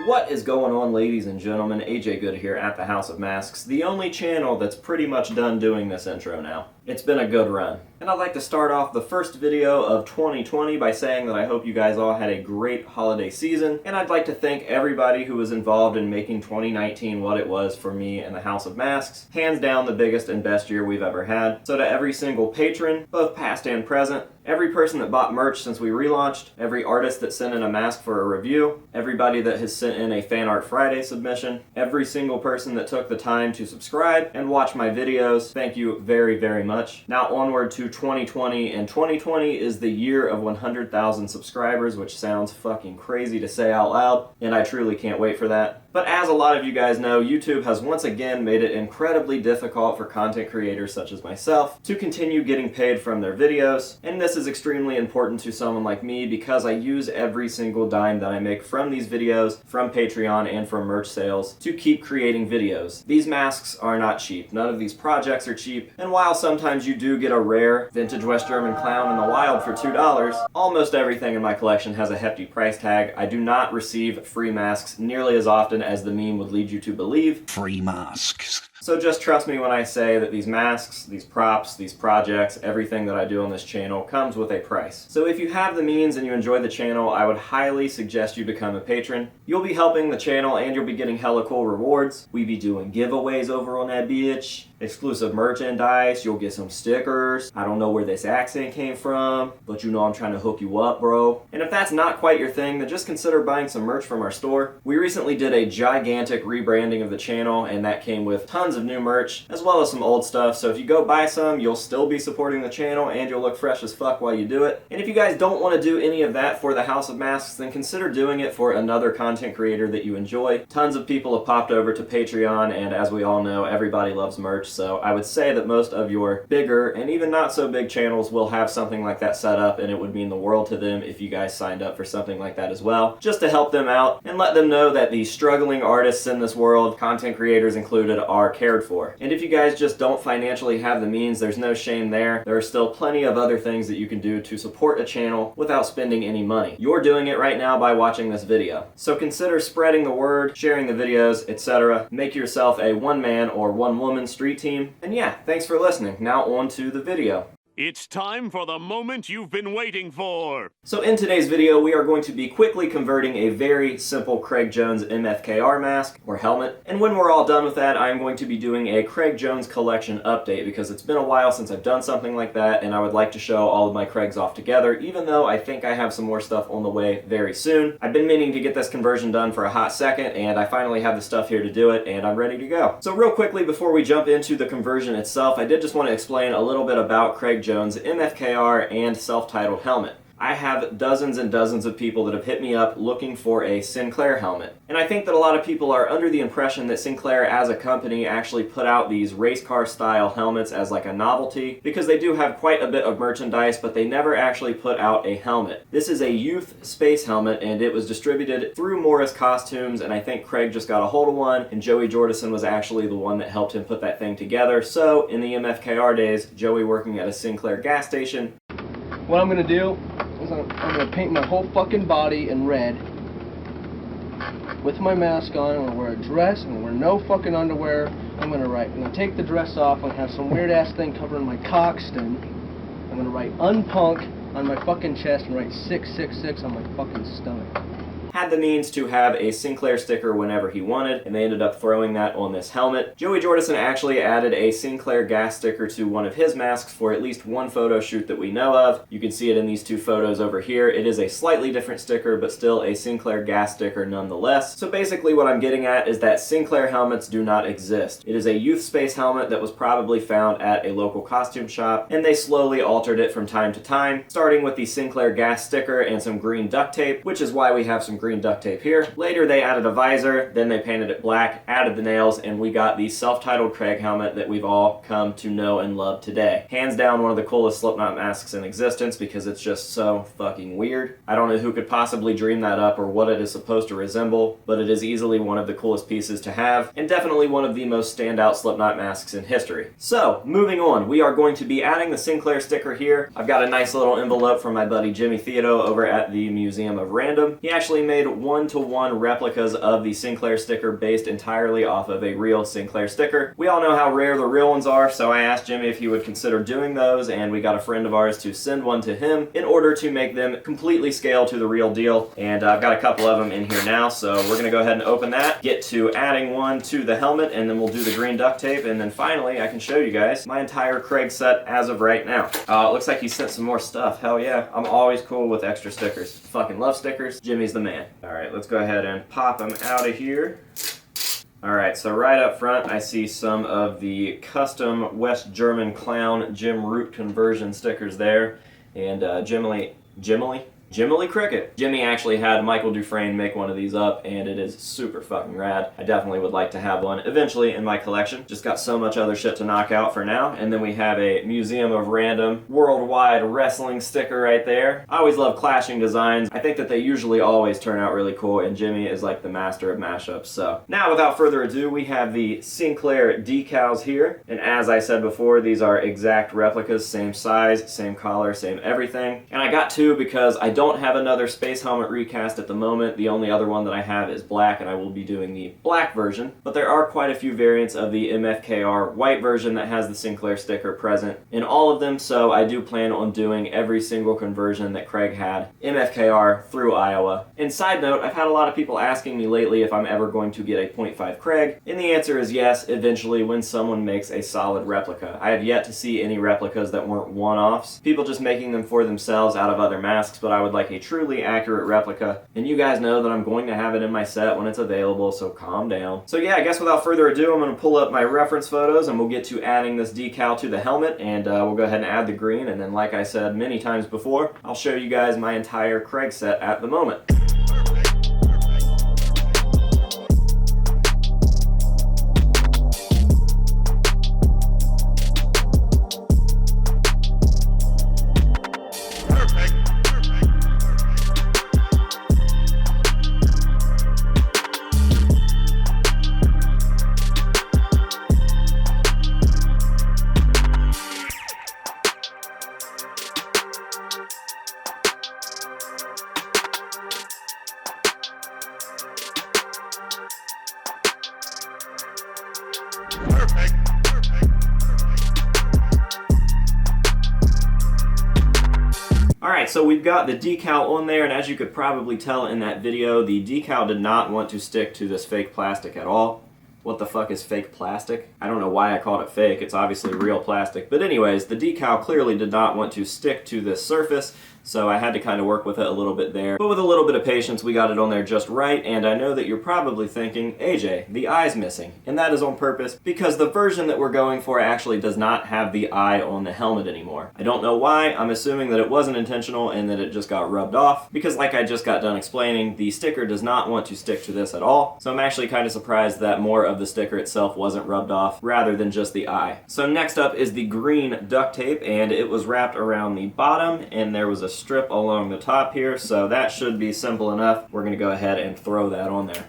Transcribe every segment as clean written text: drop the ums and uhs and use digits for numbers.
What is going on, ladies and gentlemen? AJ Good here at the House of Masks, the only channel that's pretty much done doing this intro now. It's been a good run. And I'd like to start off the first video of 2020 by saying that I hope you guys all had a great holiday season, and I'd like to thank everybody who was involved in making 2019 what it was for me and the House of Masks. Hands down the biggest and best year we've ever had. So to every single patron, both past and present, every person that bought merch since we relaunched, every artist that sent in a mask for a review, everybody that has sent in a Fan Art Friday submission, every single person that took the time to subscribe and watch my videos, thank you very, very much. Now onward to 2020, and 2020 is the year of 100,000 subscribers, which sounds fucking crazy to say out loud, and I truly can't wait for that. But as a lot of you guys know, YouTube has once again made it incredibly difficult for content creators such as myself to continue getting paid from their videos, and this is extremely important to someone like me because I use every single dime that I make from these videos, from Patreon, and from merch sales to keep creating videos. These masks are not cheap. None of these projects are cheap, and while sometimes you do get a rare vintage West German clown in the wild for $2, almost everything in my collection has a hefty price tag. I do not receive free masks nearly as often as the meme would lead you to believe. Free masks. So just trust me when I say that these masks, these props, these projects, everything that I do on this channel comes with a price. So if you have the means and you enjoy the channel, I would highly suggest you become a patron. You'll be helping the channel and you'll be getting hella cool rewards. We be doing giveaways over on that bitch, exclusive merchandise, you'll get some stickers. I don't know where this accent came from, but you know I'm trying to hook you up, bro. And if that's not quite your thing, then just consider buying some merch from our store. We recently did a gigantic rebranding of the channel, and that came with tons of new merch, as well as some old stuff, so if you go buy some, you'll still be supporting the channel, and you'll look fresh as fuck while you do it. And if you guys don't want to do any of that for the House of Masks, then consider doing it for another content creator that you enjoy. Tons of people have popped over to Patreon, and as we all know, everybody loves merch, so I would say that most of your bigger and even not so big channels will have something like that set up, and it would mean the world to them if you guys signed up for something like that as well, just to help them out and let them know that the struggling artists in this world, content creators included, are cared for. And if you guys just don't financially have the means, there's no shame there. There are still plenty of other things that you can do to support a channel without spending any money. You're doing it right now by watching this video. So consider spreading the word, sharing the videos, etc. Make yourself a one-man or one-woman street team. And yeah, thanks for listening. Now on to the video. It's time for the moment you've been waiting for! So in today's video, we are going to be quickly converting a very simple Craig Jones MFKR mask, or helmet. And when we're all done with that, I'm going to be doing a Craig Jones collection update because it's been a while since I've done something like that, and I would like to show all of my Craigs off together, even though I think I have some more stuff on the way very soon. I've been meaning to get this conversion done for a hot second, and I finally have the stuff here to do it, and I'm ready to go. So real quickly, before we jump into the conversion itself, I did just want to explain a little bit about Craig Jones MFKR and self-titled helmet. I have dozens and dozens of people that have hit me up looking for a Sinclair helmet. And I think that a lot of people are under the impression that Sinclair as a company actually put out these race car style helmets as like a novelty, because they do have quite a bit of merchandise, but they never actually put out a helmet. This is a youth space helmet, and it was distributed through Morris Costumes, and I think Craig just got a hold of one, and Joey Jordison was actually the one that helped him put that thing together. So in the MFKR days, Joey working at a Sinclair gas station. What I'm gonna do is I'm gonna paint my whole fucking body in red with my mask on. I'm gonna wear a dress. I'm gonna wear no fucking underwear. I'm gonna take the dress off. I'm gonna have some weird ass thing covering my cockston. I'm gonna write unpunk on my fucking chest and write 666 on my fucking stomach. Had the means to have a Sinclair sticker whenever he wanted, and they ended up throwing that on this helmet. Joey Jordison actually added a Sinclair gas sticker to one of his masks for at least one photo shoot that we know of. You can see it in these two photos over here. It is a slightly different sticker, but still a Sinclair gas sticker nonetheless. So basically what I'm getting at is that Sinclair helmets do not exist. It is a youth space helmet that was probably found at a local costume shop, and they slowly altered it from time to time, starting with the Sinclair gas sticker and some green duct tape, which is why we have some green duct tape here. Later they added a visor, then they painted it black, added the nails, and we got the self-titled Craig helmet that we've all come to know and love today. Hands down one of the coolest Slipknot masks in existence because it's just so fucking weird. I don't know who could possibly dream that up or what it is supposed to resemble, but it is easily one of the coolest pieces to have, and definitely one of the most standout Slipknot masks in history. So, moving on, we are going to be adding the Sinclair sticker here. I've got a nice little envelope from my buddy Jimmy Theodo over at the Museum of Random. He actually made one-to-one replicas of the Sinclair sticker based entirely off of a real Sinclair sticker. We all know how rare the real ones are, so I asked Jimmy if he would consider doing those, and we got a friend of ours to send one to him in order to make them completely scale to the real deal. And I've got a couple of them in here now, so we're going to go ahead and open that, get to adding one to the helmet, and then we'll do the green duct tape, and then finally I can show you guys my entire Craig set as of right now. It looks like he sent some more stuff. Hell yeah. I'm always cool with extra stickers. Fucking love stickers. Jimmy's the man. Alright, let's go ahead and pop them out of here. Alright, so right up front I see some of the custom West German Clown Jim Root conversion stickers there. And Jiminy Cricket. Jimmy actually had Michael Dufresne make one of these up, and it is super fucking rad. I definitely would like to have one eventually in my collection. Just got so much other shit to knock out for now. And then we have a Museum of Random Worldwide Wrestling sticker right there. I always love clashing designs. I think that they usually always turn out really cool, and Jimmy is like the master of mashups. So now, without further ado, we have the Sinclair decals here. And as I said before, these are exact replicas, same size, same collar, same everything. And I got two because I don't have another Space Helmet recast at the moment. The only other one that I have is black, and I will be doing the black version. But there are quite a few variants of the MFKR white version that has the Sinclair sticker present in all of them, so I do plan on doing every single conversion that Craig had, MFKR through Iowa. And side note, I've had a lot of people asking me lately if I'm ever going to get a .5 Craig, and the answer is yes, eventually when someone makes a solid replica. I have yet to see any replicas that weren't one-offs, people just making them for themselves out of other masks, but I would like a truly accurate replica, and you guys know that I'm going to have it in my set when it's available, so calm down. So yeah, I guess without further ado, I'm going to pull up my reference photos and we'll get to adding this decal to the helmet, and we'll go ahead and add the green, and then like I said many times before, I'll show you guys my entire Craig set at the moment. Alright, so we've got the decal on there, and as you could probably tell in that video, the decal did not want to stick to this fake plastic at all. What the fuck is fake plastic? I don't know why I called it fake, it's obviously real plastic. But anyways, the decal clearly did not want to stick to this surface, so I had to kind of work with it a little bit there. But with a little bit of patience, we got it on there just right, and I know that you're probably thinking, AJ, the eye's missing. And that is on purpose, because the version that we're going for actually does not have the eye on the helmet anymore. I don't know why, I'm assuming that it wasn't intentional and that it just got rubbed off, because like I just got done explaining, the sticker does not want to stick to this at all, so I'm actually kind of surprised that more of the sticker itself wasn't rubbed off, rather than just the eye. So next up is the green duct tape, and it was wrapped around the bottom, and there was a strip along the top here, so that should be simple enough. We're going to go ahead and throw that on there.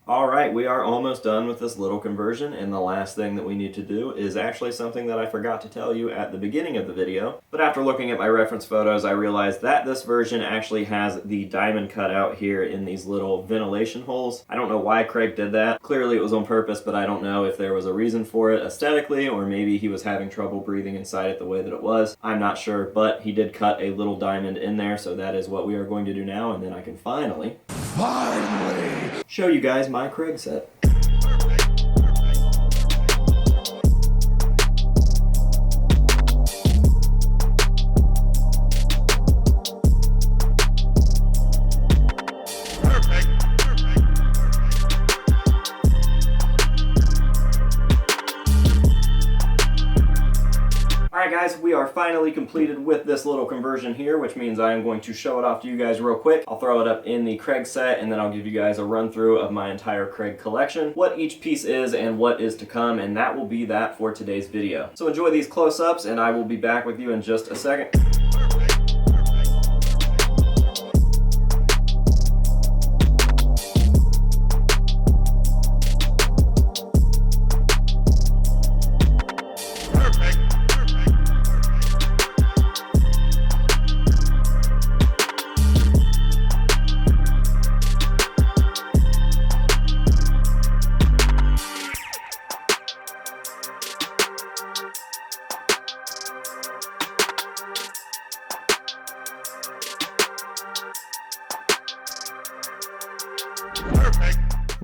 Alright, we are almost done with this little conversion, and the last thing that we need to do is actually something that I forgot to tell you at the beginning of the video. But after looking at my reference photos, I realized that this version actually has the diamond cut out here in these little ventilation holes. I don't know why Craig did that. Clearly it was on purpose, but I don't know if there was a reason for it aesthetically, or maybe he was having trouble breathing inside it the way that it was. I'm not sure, but he did cut a little diamond in there, so that is what we are going to do now, and then I can finally show you guys my Craig set. finally completed with this little conversion here, which means I am going to show it off to you guys real quick. I'll throw it up in the Craig set, and then I'll give you guys a run through of my entire Craig collection, what each piece is and what is to come, and that will be that for today's video. So enjoy these close-ups, and I will be back with you in just a second.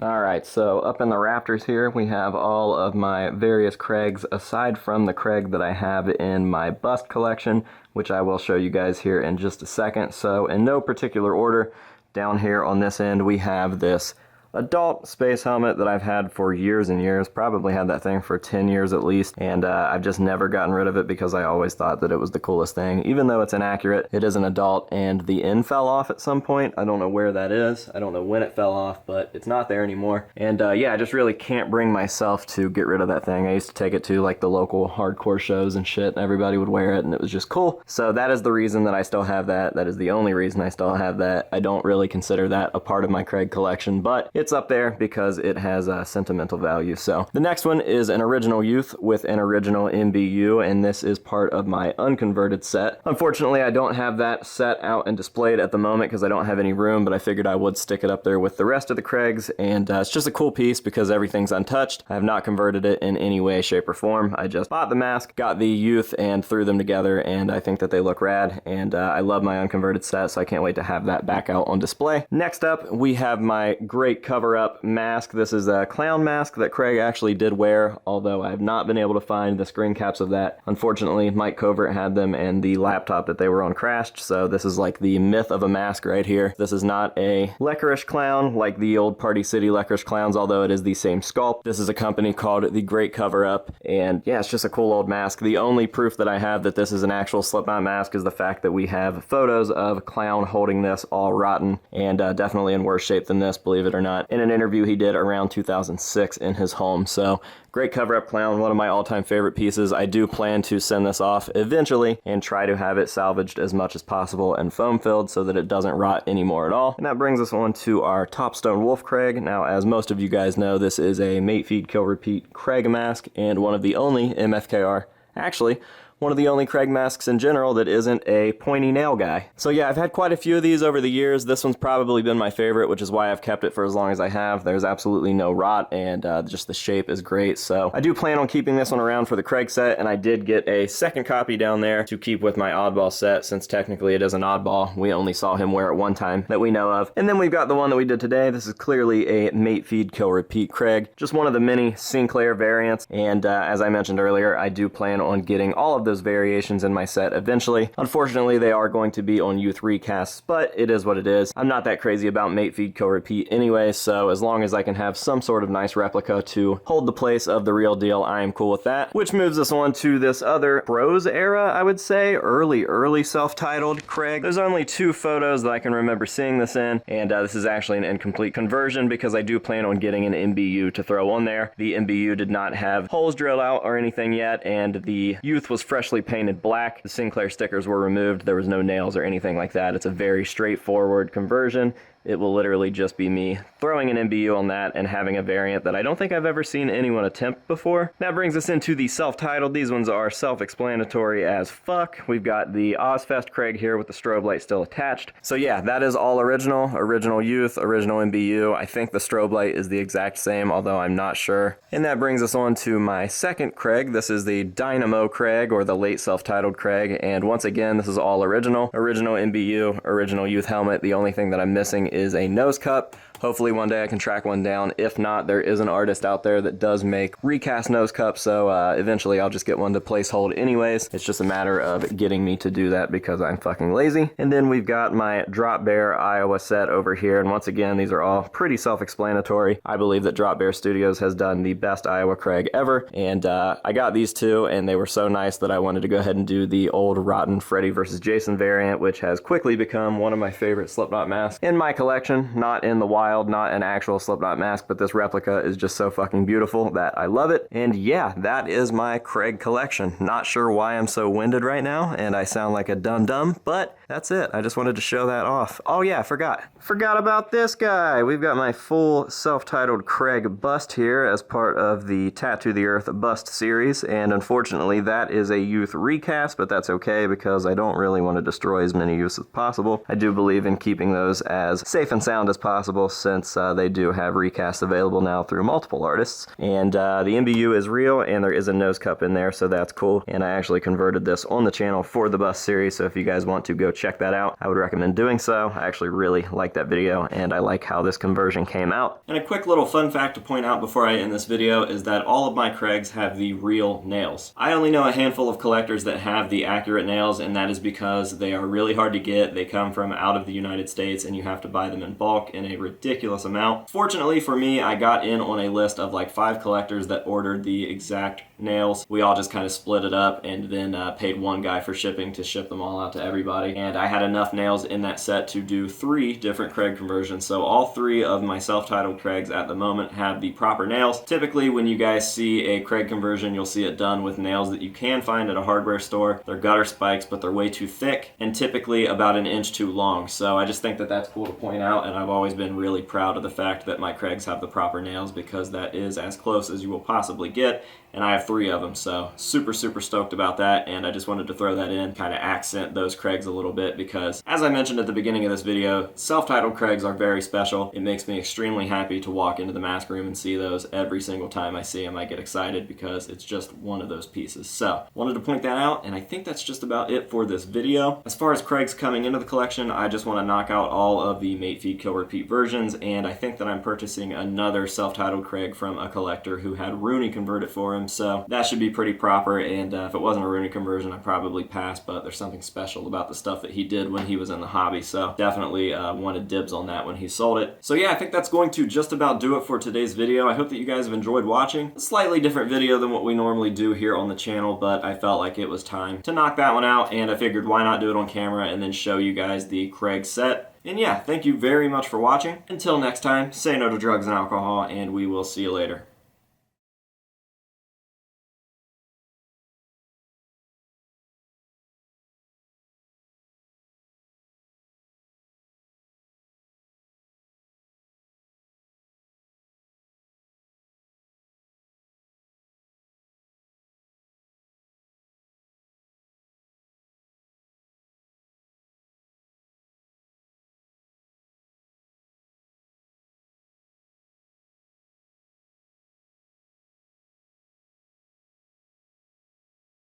Alright, so up in the rafters here we have all of my various Craigs aside from the Craig that I have in my bust collection, which I will show you guys here in just a second. So in no particular order, down here on this end we have this adult space helmet that I've had for years and years, probably had that thing for 10 years at least, and I've just never gotten rid of it because I always thought that it was the coolest thing. Even though it's inaccurate, it is an adult, and the end fell off at some point. I don't know where that is. I don't know when it fell off, but it's not there anymore. And yeah, I just really can't bring myself to get rid of that thing. I used to take it to like the local hardcore shows and shit, and everybody would wear it, and it was just cool. So that is the reason that I still have that. That is the only reason I still have that. I don't really consider that a part of my Craig collection, but it's up there because it has a sentimental value. So the next one is an original Youth with an original MBU, and this is part of my unconverted set. Unfortunately, I don't have that set out and displayed at the moment because I don't have any room, but I figured I would stick it up there with the rest of the Craigs, and it's just a cool piece because everything's untouched. I have not converted it in any way, shape, or form. I just bought the mask, got the Youth, and threw them together, and I think that they look rad, and I love my unconverted set, so I can't wait to have that back out on display. Next up, we have my great cover-up mask. This is a clown mask that Craig actually did wear, although I have not been able to find the screen caps of that. Unfortunately, Mike Covert had them and the laptop that they were on crashed, so this is like the myth of a mask right here. This is not a licorice clown like the old Party City licorice clowns, although it is the same sculpt. This is a company called The Great Cover Up, and yeah, it's just a cool old mask. The only proof that I have that this is an actual Slipknot mask is the fact that we have photos of Clown holding this all rotten, and definitely in worse shape than this, believe it or not, in an interview he did around 2006 in his home. So great cover-up clown, one of my all-time favorite pieces. I do plan to send this off eventually and try to have it salvaged as much as possible and foam-filled so that it doesn't rot anymore at all. And that brings us on to our Topstone Wolf Craig. Now, as most of you guys know, this is a mate, feed, kill, repeat Craig mask, and one of the only MFKR, actually, one of the only Craig masks in general that isn't a pointy nail guy. So yeah, I've had quite a few of these over the years. This one's probably been my favorite, which is why I've kept it for as long as I have. There's absolutely no rot, and just the shape is great. So I do plan on keeping this one around for the Craig set, and I did get a second copy down there to keep with my oddball set, since technically it is an oddball. We only saw him wear it one time that we know of. And then we've got the one that we did today. This is clearly a mate, feed, kill, repeat Craig. Just one of the many Sinclair variants, and as I mentioned earlier, I do plan on getting all of those variations in my set eventually. Unfortunately, they are going to be on Youth recasts, but it is what it is. I'm not that crazy about mate, feed, kill, repeat anyway, so as long as I can have some sort of nice replica to hold the place of the real deal, I am cool with that. Which moves us on to this other Bros era, I would say, early self-titled Craig. There's only 2 photos that I can remember seeing this in, and this is actually an incomplete conversion because I do plan on getting an MBU to throw on there. The MBU did not have holes drilled out or anything yet, and the Youth was freshly painted black. The Sinclair stickers were removed. There was no nails or anything like that. It's a very straightforward conversion. It will literally just be me throwing an MBU on that and having a variant that I don't think I've ever seen anyone attempt before. That brings us into the self-titled. These ones are self-explanatory as fuck. We've got the Ozfest Craig here with the strobe light still attached. So yeah, that is all original. Original Youth, original MBU. I think the strobe light is the exact same, although I'm not sure. And that brings us on to my second Craig. This is the Dynamo Craig, or the late self-titled Craig. And once again, this is all original. Original MBU, original Youth helmet. The only thing that I'm missing is a nose cup, Hopefully one day I can track one down. If not, there is an artist out there that does make recast nose cups, so eventually I'll just get one to place hold anyways. It's just a matter of getting me to do that because I'm fucking lazy. And then we've got my Drop Bear Iowa set over here, and once again, these are all pretty self-explanatory. I believe that Drop Bear Studios has done the best Iowa Craig ever, and I got these two, and they were so nice that I wanted to go ahead and do the old rotten Freddy vs. Jason variant, which has quickly become one of my favorite Slipknot masks in my collection. Not in the wild, not an actual Slipknot mask, but this replica is just so fucking beautiful that I love it. And yeah, that is my Craig collection. Not sure why I'm so winded right now, and I sound like a dum-dum, but that's it. I just wanted to show that off. Oh yeah, forgot about this guy. We've got my full self-titled Craig bust here as part of the Tattoo the Earth bust series, and unfortunately that is a youth recast, but that's okay because I don't really want to destroy as many youths as possible. I do believe in keeping those as safe and sound as possible since they do have recasts available now through multiple artists. And the MBU is real, and there is a nose cup in there, so that's cool. And I actually converted this on the channel for the bust series, so if you guys want to go check that out, I would recommend doing so. I actually really like that video, and I like how this conversion came out. And a quick little fun fact to point out before I end this video is that all of my Craigs have the real nails. I only know a handful of collectors that have the accurate nails, and that is because they are really hard to get. They come from out of the United States, and you have to buy them in bulk in a ridiculous amount. Fortunately for me, I got in on a list of like 5 collectors that ordered the exact nails. We all just kind of split it up and then paid one guy for shipping to ship them all out to everybody. And I had enough nails in that set to do 3 different Craig conversions. So all 3 of my self-titled Craigs at the moment have the proper nails. Typically when you guys see a Craig conversion, you'll see it done with nails that you can find at a hardware store. They're gutter spikes, but they're way too thick and typically about an inch too long. So I just think that that's cool to point out, and I've always been really proud of the fact that my Craigs have the proper nails because that is as close as you will possibly get, and I have 3 of them, so super stoked about that. And I just wanted to throw that in, kind of accent those Craigs a little bit, because as I mentioned at the beginning of this video, self-titled Craigs are very special. It makes me extremely happy to walk into the mask room and see those every single time I see them. I get excited because it's just one of those pieces. So wanted to point that out, and I think that's just about it for this video. As far as Craigs coming into the collection, I just want to knock out all of the Mate Feed Kill Repeat versions, and I think that I'm purchasing another self-titled Craig from a collector who had Rooney convert it for him, so that should be pretty proper. And if it wasn't a Rooney conversion, I'd probably pass, but there's something special about the stuff that he did when he was in the hobby, so definitely wanted dibs on that when he sold it. So yeah, I think that's going to just about do it for today's video. I hope that you guys have enjoyed watching. A slightly different video than what we normally do here on the channel, but I felt like it was time to knock that one out, and I figured why not do it on camera and then show you guys the Craig set. And yeah, thank you very much for watching. Until next time, say no to drugs and alcohol, and we will see you later.